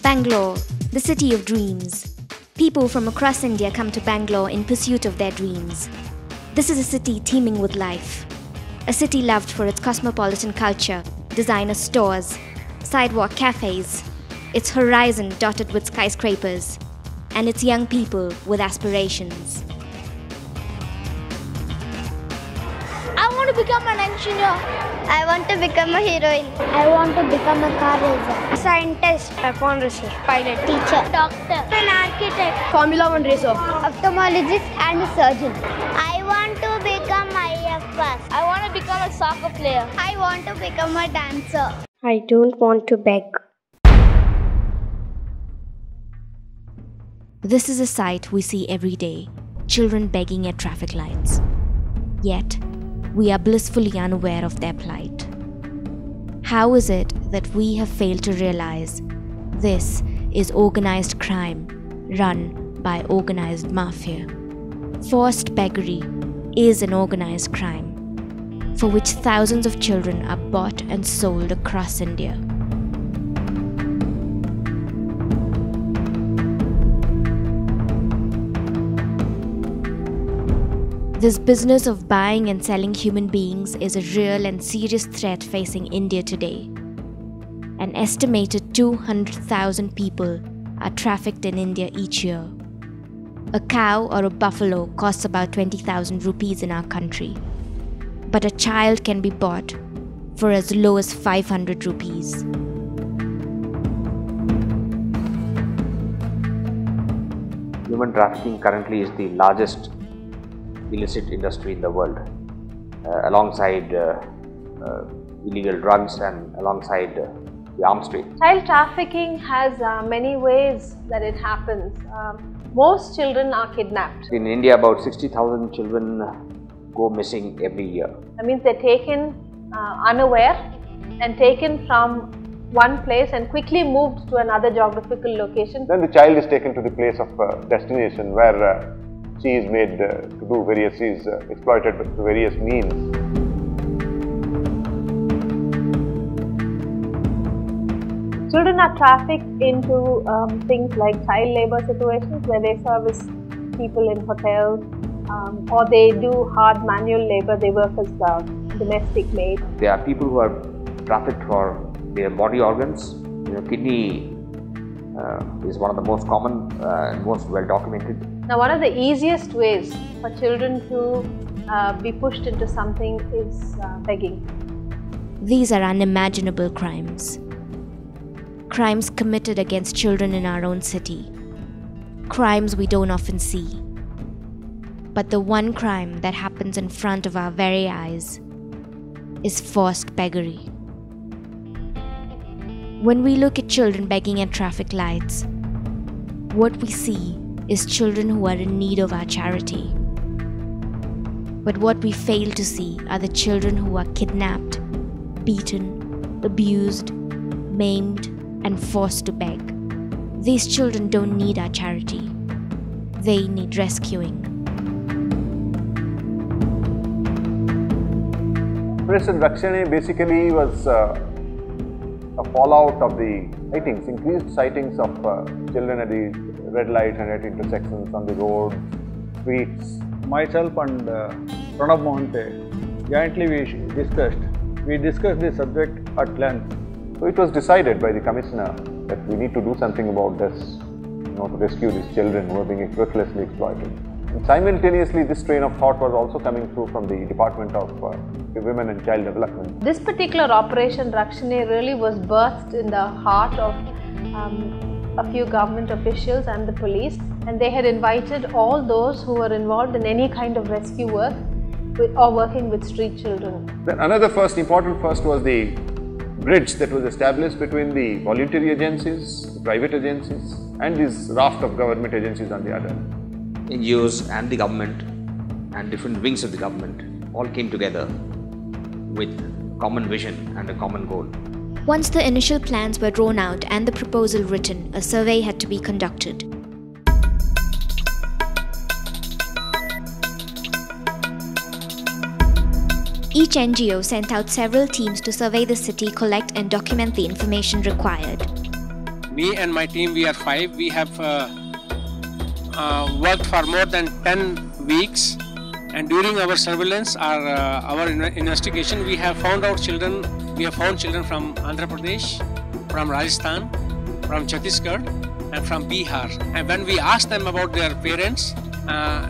Bangalore, the city of dreams. People from across India come to Bangalore in pursuit of their dreams. This is a city teeming with life. A city loved for its cosmopolitan culture, designer stores, sidewalk cafes, its horizon dotted with skyscrapers, and its young people with aspirations. I want to become an engineer. I want to become a heroine. I want to become a car racer. Scientist. F1 racer. Pilot. Teacher. Doctor. An architect. Formula 1 racer. Ophthalmologist and a surgeon. I want to become IFS. I want to become a soccer player. I want to become a dancer. I don't want to beg. This is a sight we see every day, children begging at traffic lights. Yet, we are blissfully unaware of their plight. How is it that we have failed to realize this is organized crime run by organized mafia? Forced beggary is an organized crime for which thousands of children are bought and sold across India. This business of buying and selling human beings is a real and serious threat facing India today. An estimated 200,000 people are trafficked in India each year. A cow or a buffalo costs about 20,000 rupees in our country, but a child can be bought for as low as 500 rupees. Human trafficking currently is the largest illicit industry in the world, alongside illegal drugs and alongside the arms trade. Child trafficking has many ways that it happens. Most children are kidnapped. In India, about 60,000 children go missing every year. That means they're taken unaware and taken from one place and quickly moved to another geographical location. Then the child is taken to the place of destination where she is made to do various, she is exploited through various means. Children are trafficked into things like child labor situations where they service people in hotels or they do hard manual labor, they work as domestic maids. There are people who are trafficked for their body organs. Kidney is one of the most common and most well documented. Now, one of the easiest ways for children to be pushed into something is begging. These are unimaginable crimes. Crimes committed against children in our own city. Crimes we don't often see. But the one crime that happens in front of our very eyes is forced beggary. When we look at children begging at traffic lights, what we see is children who are in need of our charity. But what we fail to see are the children who are kidnapped, beaten, abused, maimed, and forced to beg. These children don't need our charity. They need rescuing. Operation Rakshane basically was a fallout of the sightings, increased sightings of children at the red lights and at intersections, on the roads, streets. Myself and Pranab Mohante, jointly we discussed the subject at length. So it was decided by the commissioner that we need to do something about this, to rescue these children who are being ruthlessly exploited. And simultaneously, this train of thought was also coming through from the Department of Women and Child Development. This particular Operation Rakshane really was birthed in the heart of a few government officials and the police, and they had invited all those who were involved in any kind of rescue work or working with street children. Then another important first was the bridge that was established between the voluntary agencies, the private agencies, and this raft of government agencies on the other. NGOs and the government and different wings of the government all came together with common vision and a common goal. Once the initial plans were drawn out and the proposal written, a survey had to be conducted. Each NGO sent out several teams to survey the city, collect and document the information required. Me and my team, we are 5. We have worked for more than 10 weeks, and during our surveillance, our investigation, we have found children from Andhra Pradesh, from Rajasthan, from Chhattisgarh, and from Bihar. And when we ask them about their parents,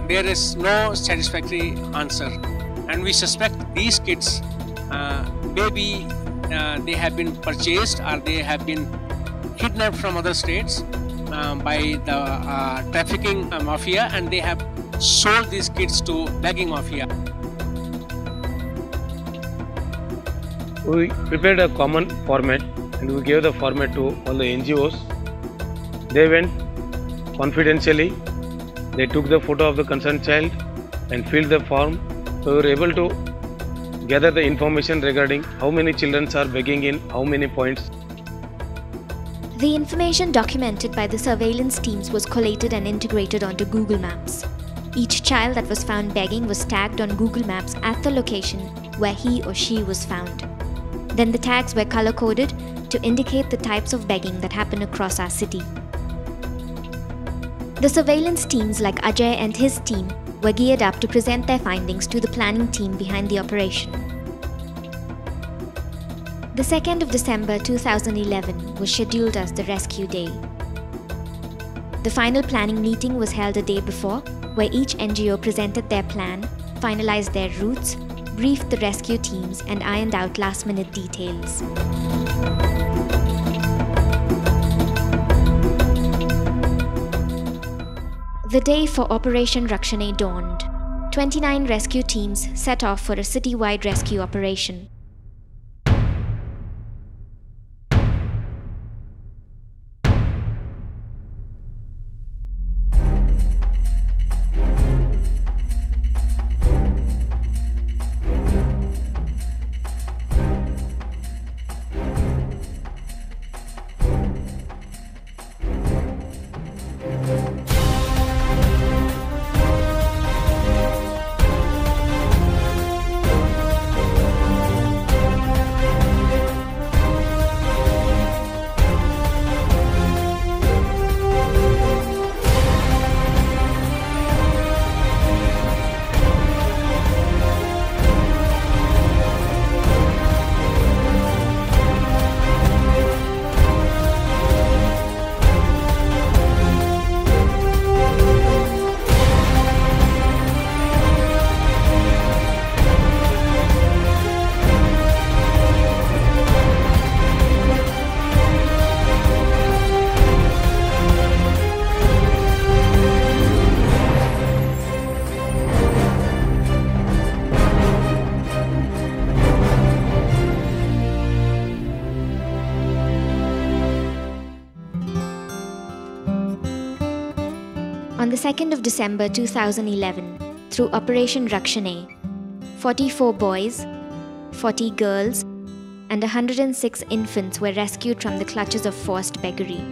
there is no satisfactory answer. And we suspect these kids, maybe they have been purchased or they have been kidnapped from other states by the trafficking mafia, and they have sold these kids to begging mafia. We prepared a common format and we gave the format to all the NGOs. They went confidentially, they took the photo of the concerned child and filled the form. So we were able to gather the information regarding how many children are begging in how many points. The information documented by the surveillance teams was collated and integrated onto Google Maps. Each child that was found begging was tagged on Google Maps at the location where he or she was found. Then the tags were color-coded to indicate the types of begging that happen across our city. The surveillance teams like Ajay and his team were geared up to present their findings to the planning team behind the operation. The 2nd of December 2011 was scheduled as the rescue day. The final planning meeting was held a day before, where each NGO presented their plan, finalized their routes, briefed the rescue teams, and ironed out last-minute details. The day for Operation Rakshane dawned. 29 rescue teams set off for a citywide rescue operation. On the 2nd of December 2011, through Operation Rakshane, 44 boys, 40 girls, and 106 infants were rescued from the clutches of forced beggary.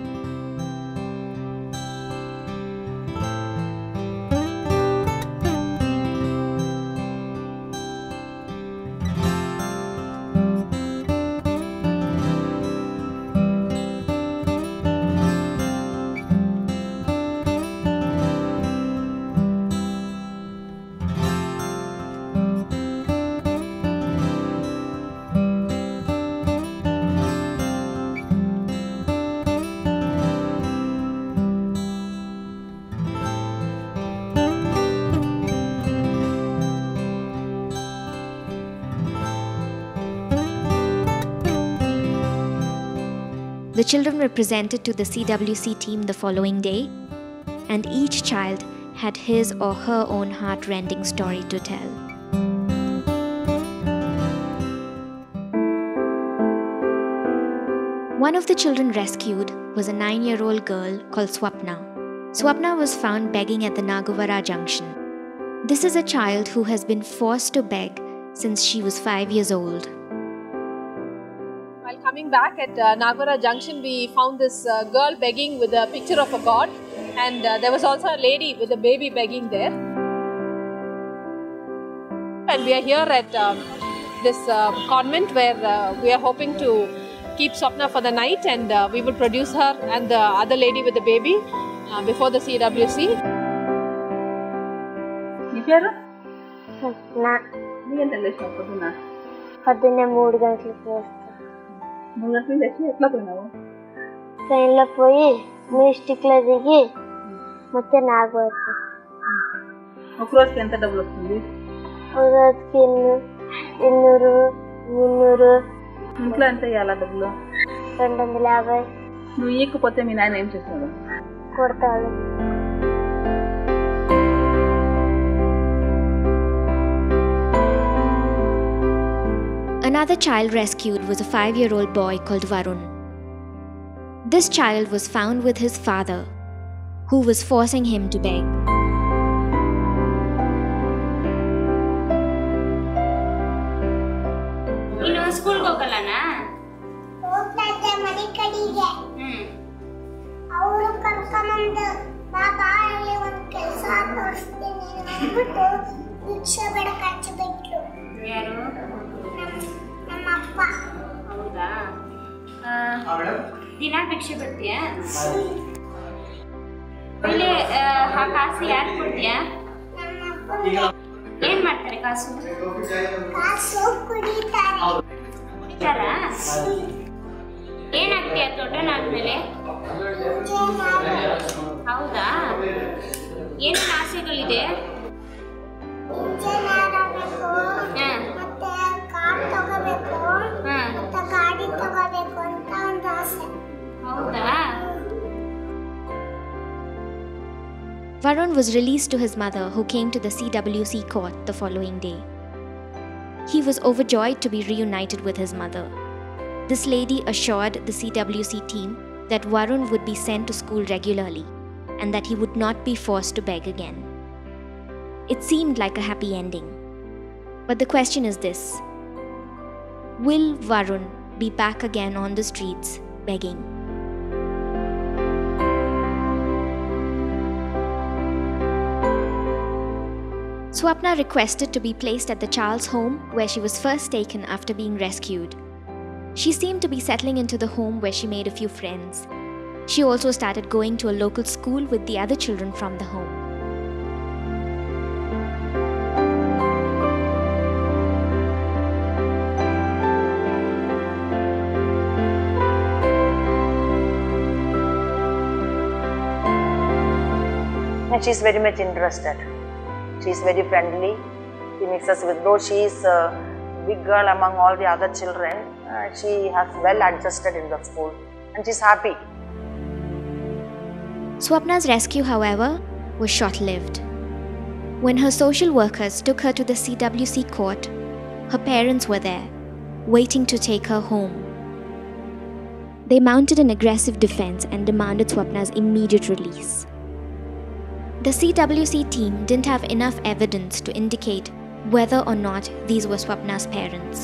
The children were presented to the CWC team the following day, and each child had his or her own heart-rending story to tell. One of the children rescued was a 9-year-old girl called Swapna. Swapna was found begging at the Nagavara junction. This is a child who has been forced to beg since she was 5 years old. While coming back at Nagavara junction, we found this girl begging with a picture of a god, and there was also a lady with a baby begging there. And we are here at this convent where we are hoping to keep Swapna for the night, and we would produce her and the other lady with the baby before the CWC. పొద్దున్నే 3 గంటలకు ట్రైన్లో పోయి మిస్టిక్లో దిగి మొత్తం నాకు వస్తుంది. ఒక రోజుకి ఎంత డబ్బులు వస్తుంది? ఒక రోజుకి 200, 300. ఇంట్లో ఎంత ఇవ్వాలా డబ్బులు? 250. నువ్వు ఇవ్వకపోతే మీ నాయన ఏం చేస్తాడు? కొడతాడు. Another child rescued was a 5-year-old boy called Varun. This child was found with his father, who was forcing him to beg. School ಹೋಗಲ್ಲನಾ? ಹೋಗ್ತಾ ಮನೆ ಕಡೆಗೆ. ಅವರು ಕರ್ಕೊಂಡ್ಬಂದು ಬಾಬಾ ಇಲ್ಲಿ ಒಂದು ಕೆಲಸ ತೋರಿಸ್ತೀನಿ ಅಂದ್ಬಿಟ್ಟು ಭಿಕ್ಷೆ ಬೇಡಕ್ಕೆ ಹಚ್ಚಬಿಟ್ರು. ಯಾರು? ನಮ್ಮ ಅಪ್ಪ. ಹೌದಾ? ದಿನ ಭಿಕ್ಷೆ ಬಿಡ್ತೀಯಾ? ಇಲ್ಲಿ ಆ ಕಾಸು ಯಾರು ಕೊಡ್ತೀಯಾ? ಏನ್ ಮಾಡ್ತಾರೆ ಕಾಸು? ಕಾಸು ಕುಡಿತಾರೆ. ಕುಡಿತಾರಾ? ಏನಾಗ್ತೀಯ ದೊಡ್ಡನಾದ್ಮೇಲೆ? ಹೌದಾ? ಏನೇನು ಆಸೆಗಳಿದೆ? ಮತ್ತೆ ಕಾರ್ ತಗೋಬೇಕು, ಮತ್ತೆ ಗಾಡಿ ತಗೋಬೇಕು ಅಂತ ಒಂದು ಆಸೆ. ಹೌದಾ? Varun was released to his mother, who came to the CWC court the following day. He was overjoyed to be reunited with his mother. This lady assured the CWC team that Varun would be sent to school regularly and that he would not be forced to beg again. It seemed like a happy ending. But the question is this: will Varun be back again on the streets begging? Swapna requested to be placed at the child's home where she was first taken after being rescued. She seemed to be settling into the home where she made a few friends. She also started going to a local school with the other children from the home. And she's very much interested. She's very friendly. She mixes with, though she is a big girl among all the other children, she has well adjusted in the school and she's happy. Swapna's rescue, however, was short-lived. When her social workers took her to the CWC court, her parents were there, waiting to take her home. They mounted an aggressive defense and demanded Swapna's immediate release. The CWC team didn't have enough evidence to indicate whether or not these were Swapna's parents.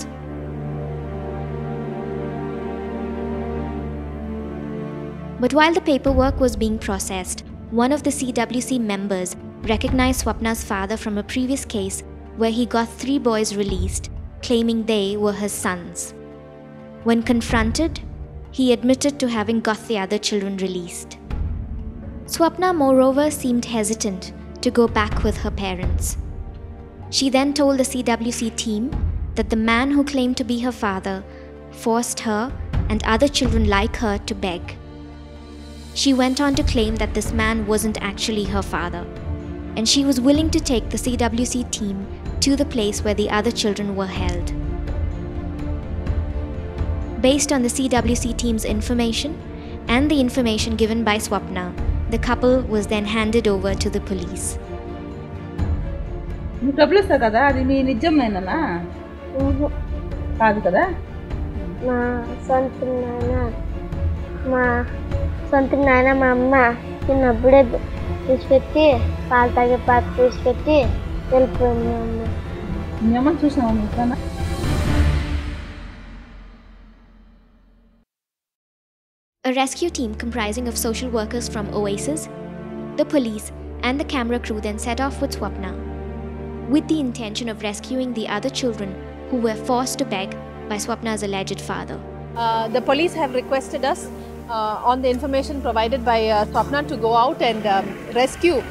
But while the paperwork was being processed, one of the CWC members recognized Swapna's father from a previous case where he got 3 boys released, claiming they were his sons. When confronted, he admitted to having got the other children released. Swapna, moreover, seemed hesitant to go back with her parents. She then told the CWC team that the man who claimed to be her father forced her and other children like her to beg. She went on to claim that this man wasn't actually her father, and she was willing to take the CWC team to the place where the other children were held. Based on the CWC team's information and the information given by Swapna, the couple was then handed over to the police. డబ్బులు ఇస్తా కదా, అది మీ నిజమేనా? కాదు కదా? మా సొంత నాన్న మా అమ్మ చిన్నప్పుడే తీసుకెట్టి పాలు తాగే పాత తీసుకెట్టి వెళ్ళిపోయింది మా అమ్మ. మీ అమ్మని చూసావా నువ్వు? A rescue team comprising of social workers from Oasis, the police, and the camera crew then set off with Swapna, with the intention of rescuing the other children who were forced to beg by Swapna's alleged father. The police have requested us on the information provided by Swapna to go out and rescue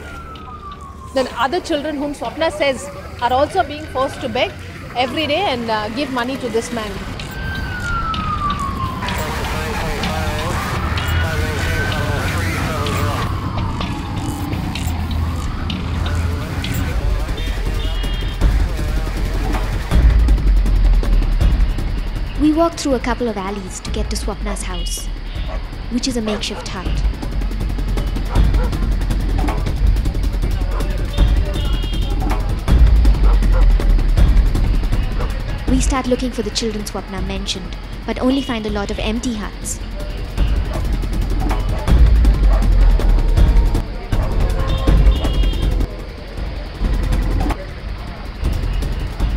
the other children whom Swapna says are also being forced to beg every day and give money to this man. We walk through a couple of alleys to get to Swapna's house, which is a makeshift hut. We start looking for the children Swapna mentioned, but only find a lot of empty huts.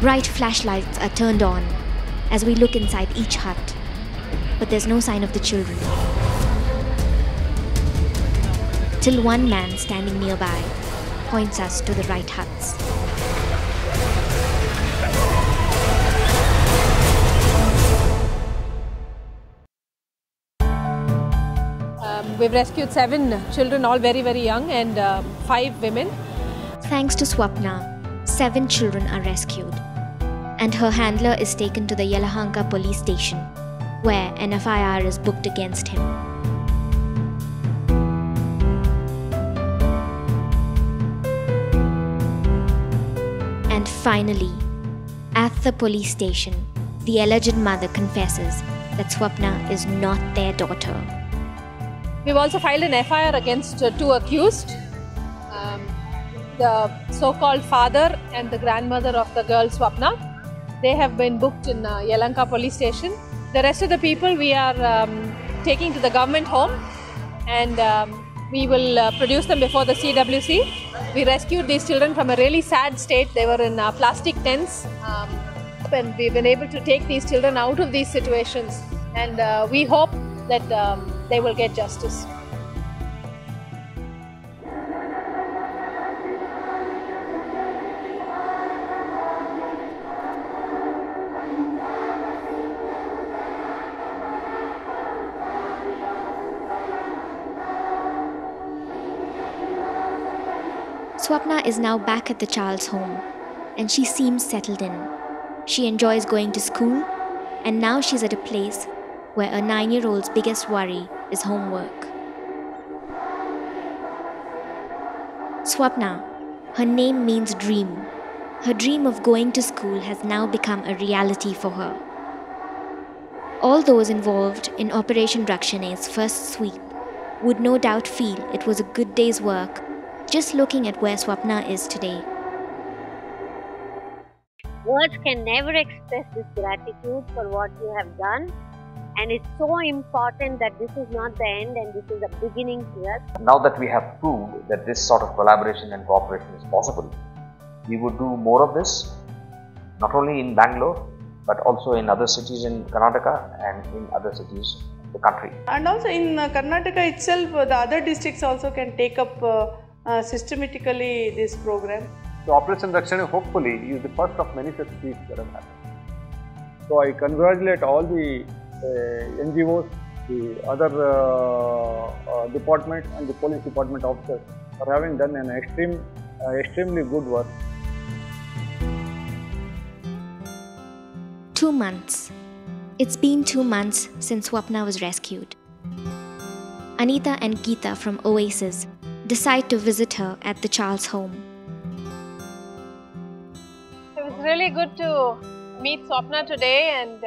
Bright flashlights are turned on as we look inside each hut, but there's no sign of the children. Till one man standing nearby points us to the right huts. We've rescued 7 children, all very, very young, and 5 women. Thanks to Swapna, 7 children are rescued, and her handler is taken to the Yelahanka police station, where an FIR is booked against him. And finally, at the police station, the alleged mother confesses that Swapna is not their daughter. We've also filed an FIR against 2 accused. The so-called father and the grandmother of the girl Swapna. They have been booked in Yelahanka police station. The rest of the people we are taking to the government home, and we will produce them before the CWC. We rescued these children from a really sad state. They were in plastic tents, and we've been able to take these children out of these situations, and we hope that they will get justice. Swapna is now back at the child's home, and she seems settled in. She enjoys going to school, and now she's at a place where a 9-year-old's biggest worry is homework. Swapna, her name means dream. Her dream of going to school has now become a reality for her. All those involved in Operation Rakshane's first sweep would no doubt feel it was a good day's work just looking at where Swapna is today. Words can never express this gratitude for what you have done, and it's so important that this is not the end and this is the beginning here. Now that we have proved that this sort of collaboration and cooperation is possible, we would do more of this, not only in Bangalore, but also in other cities in Karnataka and in other cities of the country. And also in Karnataka itself, the other districts also can take up systematically this program. So Operation Rakshane hopefully is the first of many such sweeps that have happened. So I congratulate all the NGOs, the other departments and the police department officers for having done an extremely good work. 2 months. It's been 2 months since Swapna was rescued. Anita and Geeta from Oasis decide to visit her at the child's home. It was really good to meet Swapna today and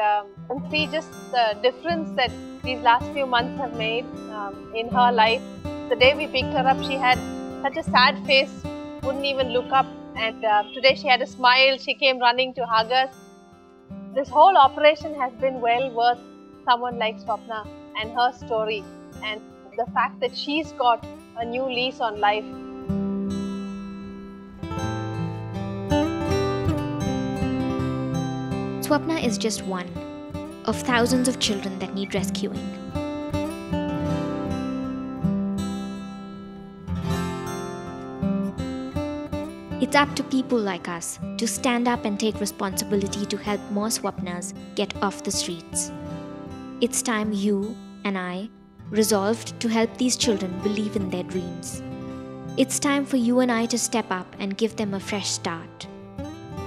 see just the difference that these last few months have made in her life. The day we picked her up, she had such a sad face, wouldn't even look up, and today she had a smile. She came running to hug us. This whole operation has been well worth someone like Swapna and her story, and the fact that she's got a new lease on life. Swapna is just one of thousands of children that need rescuing. It's up to people like us to stand up and take responsibility to help more Swapnas get off the streets. It's time you and I resolved to help these children believe in their dreams. It's time for you and I to step up and give them a fresh start.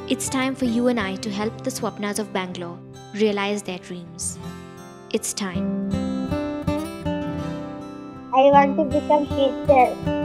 It's time for you and I to help the Swapnas of Bangalore realize their dreams. It's time. I want to become teacher.